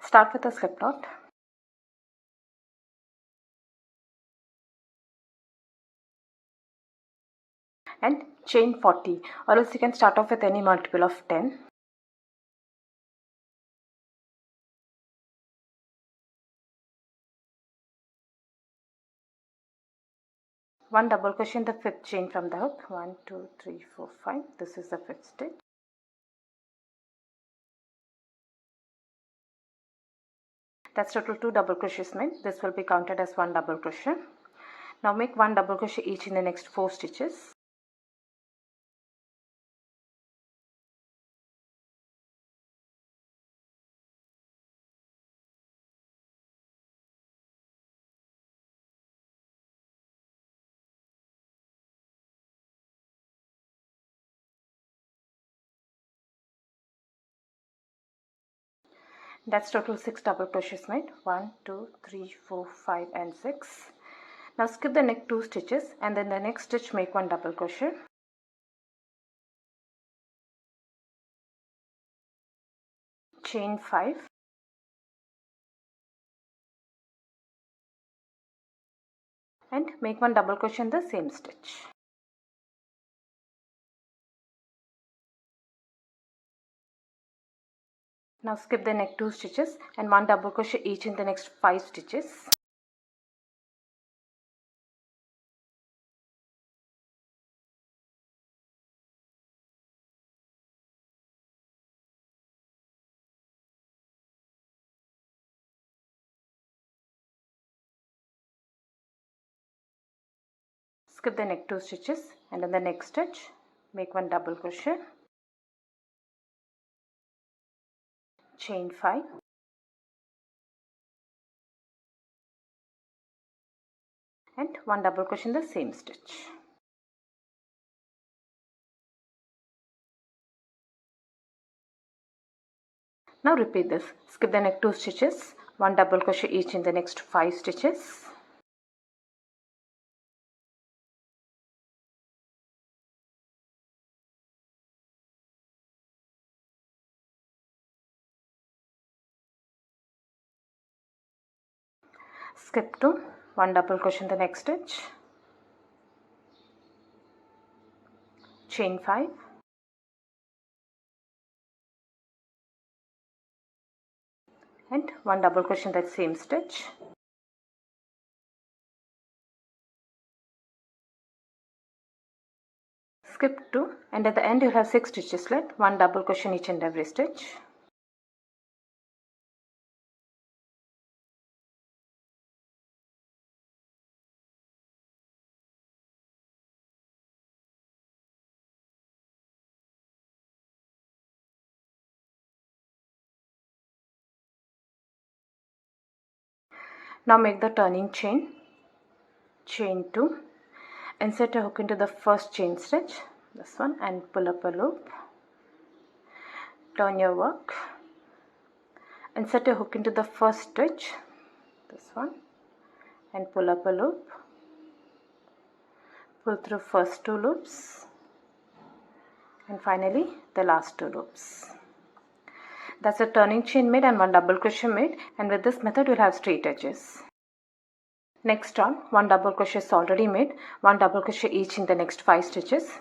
Start with a slip knot. And chain 40, or else you can start off with any multiple of 10. One double crochet in the 5th chain from the hook. 1 2 3 4 5. This is the 5th stitch. That's total 2 double crochets made. This will be counted as 1 double crochet. Now make 1 double crochet each in the next 4 stitches. That's total 6 double crochets made. 1 2 3 4 5 and 6. Now skip the next 2 stitches and then the next stitch make 1 double crochet. Chain 5. And make 1 double crochet in the same stitch. Now skip the next 2 stitches and 1 double crochet each in the next 5 stitches. Skip the next 2 stitches and in the next stitch make 1 double crochet, chain 5, and 1 double crochet in the same stitch. Now repeat this. Skip the next 2 stitches, 1 double crochet each in the next 5 stitches. Skip to 1 double crochet in the next stitch, chain 5, and 1 double crochet in that same stitch. Skip 2 and at the end you'll have 6 stitches left, 1 double crochet in each and every stitch. Now make the turning chain, chain 2, insert a hook into the first chain stitch, this one, and pull up a loop. Turn your work, insert a hook into the first stitch, this one, and pull up a loop. Pull through first 2 loops and finally the last 2 loops. That's a turning chain made and 1 double crochet made, and with this method you'll have straight edges. Next on, 1 double crochet is already made, 1 double crochet each in the next 5 stitches.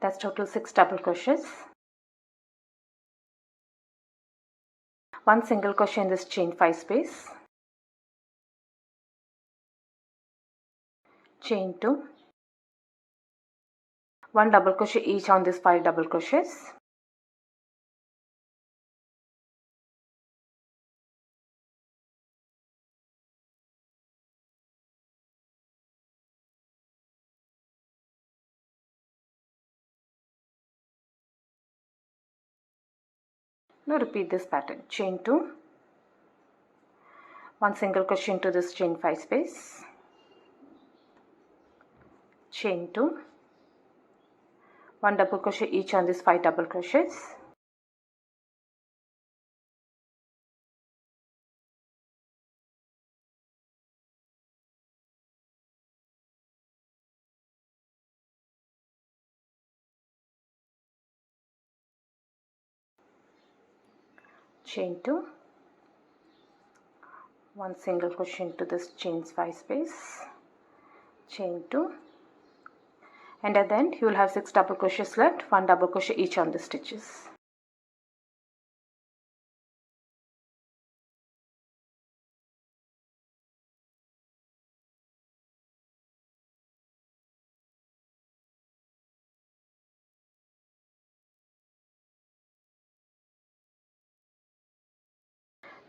That's total 6 double crochets. 1 single crochet in this chain 5 space, chain 2, 1 double crochet each on these 5 double crochets, now repeat this pattern, chain 2, 1 single crochet into this chain 5 space, chain 2, 1 double crochet each on these 5 double crochets, chain 2, 1 single crochet into this chain 5 space, chain 2, and at the end you will have 6 double crochets left, 1 double crochet each on the stitches.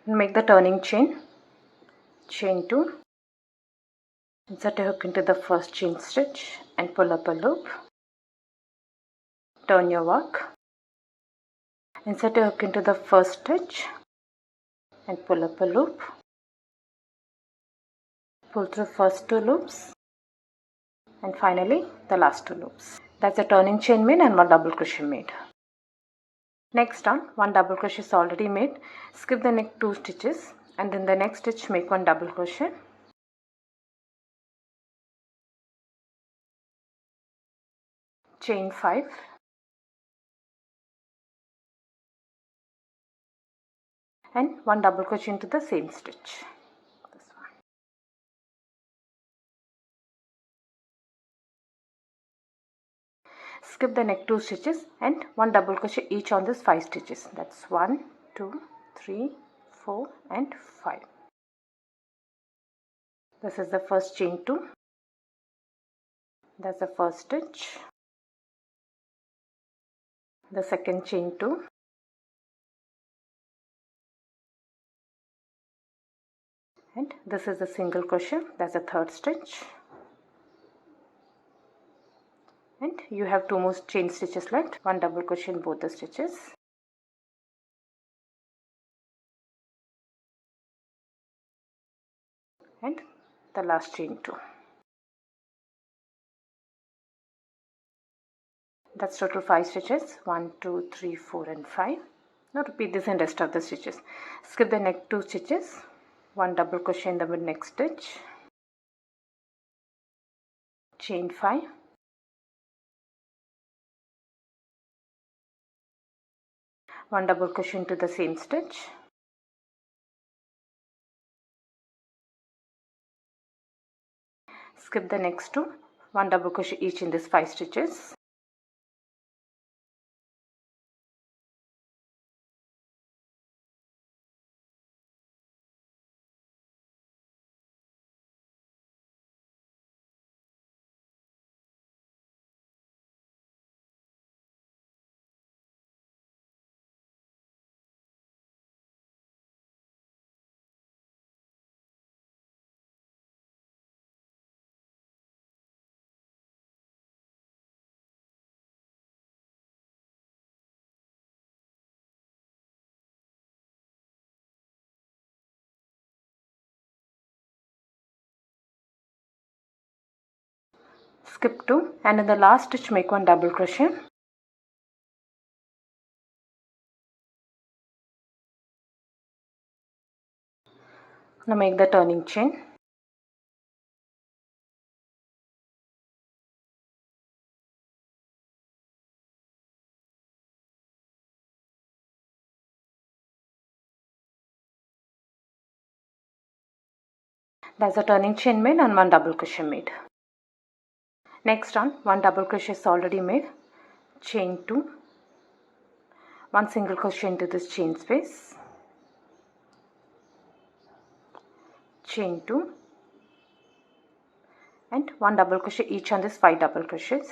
Make the turning chain, chain 2, insert a hook into the first chain stitch and pull up a loop, turn your work, insert a hook into the first stitch and pull up a loop, pull through first 2 loops and finally the last 2 loops. That's a turning chain made and 1 double crochet made. Next on, 1 double crochet is already made. Skip the next 2 stitches and in the next stitch make 1 double crochet, chain 5, and 1 double crochet into the same stitch. This one. Skip the next 2 stitches and 1 double crochet each on this 5 stitches. That's 1, 2, 3, 4 and 5. This is the first chain 2. That's the first stitch. The second chain 2. And this is the single crochet. That's the third stitch. And you have 2 more chain stitches left. 1 double crochet in both the stitches. And the last chain 2. That's total 5 stitches. 1, 2, 3, 4 and 5. Now repeat this in rest of the stitches. Skip the next 2 stitches. 1 double crochet in the next stitch. Chain 5. One double crochet into the same stitch. Skip the next 2. 1 double crochet each in this 5 stitches. Skip 2 and in the last stitch make 1 double crochet. Now make the turning chain. That's a turning chain made and 1 double crochet made. Next on, 1 double crochet is already made. Chain 2, 1 single crochet into this chain space, chain 2 and 1 double crochet each on this 5 double crochets.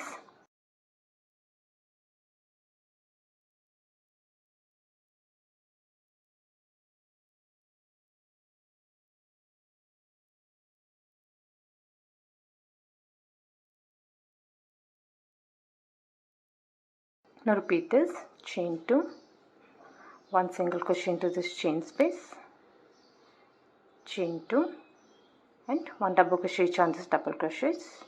Now repeat this, chain 2, 1 single crochet into this chain space, chain 2 and 1 double crochet each on this double crochets.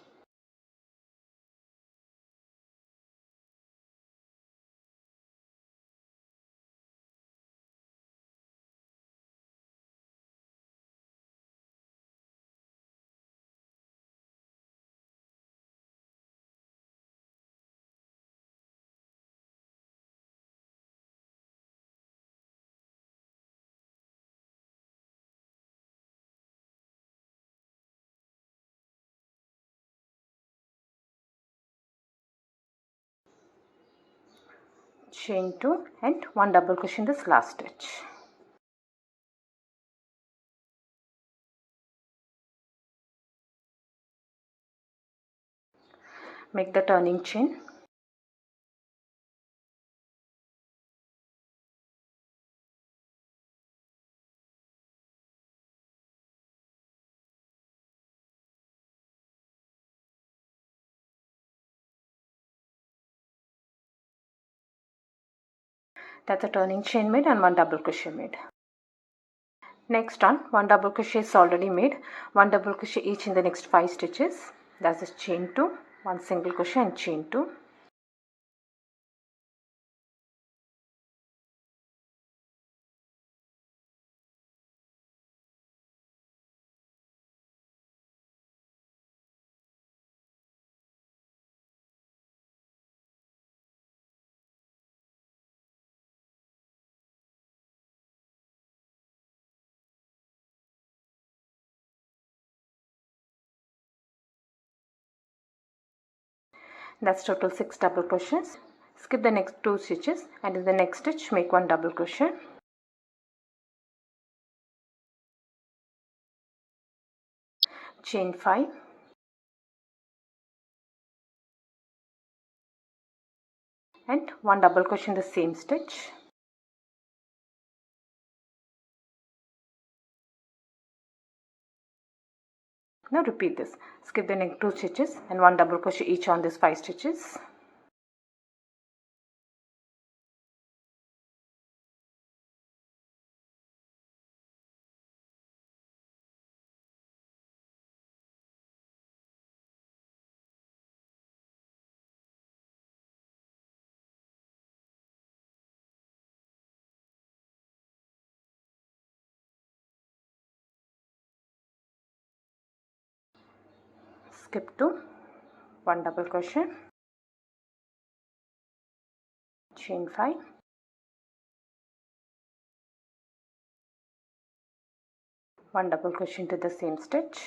chain 2 and 1 double crochet in this last stitch. Make the turning chain. That's a turning chain made and 1 double crochet made. Next on, 1 double crochet is already made, 1 double crochet each in the next 5 stitches. That's a chain 2, 1 single crochet and chain 2. That's total 6 double crochets. Skip the next 2 stitches and in the next stitch make 1 double crochet. Chain 5. And 1 double crochet in the same stitch. Now repeat this. Skip the next 2 stitches and 1 double crochet each on these 5 stitches. Skip to 1 double crochet, chain 5, one double crochet into the same stitch,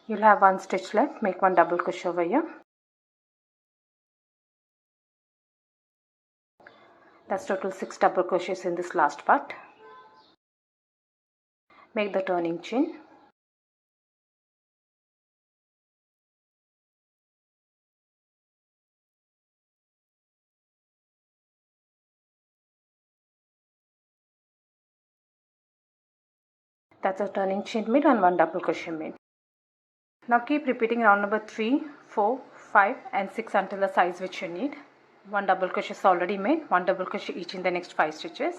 you'll have 1 stitch left. Make 1 double crochet over here. That's total 6 double crochets in this last part. Make the turning chain. That's a turning chain made and 1 double crochet made. Now keep repeating round number 3, 4, 5 and 6 until the size which you need. 1 double crochet is already made, 1 double crochet each in the next 5 stitches.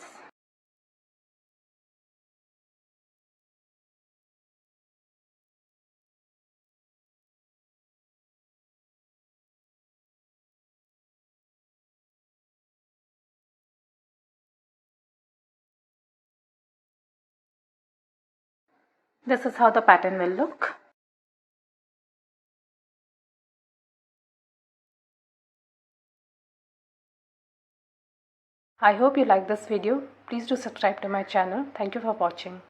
This is how the pattern will look. I hope you like this video. Please do subscribe to my channel. Thank you for watching.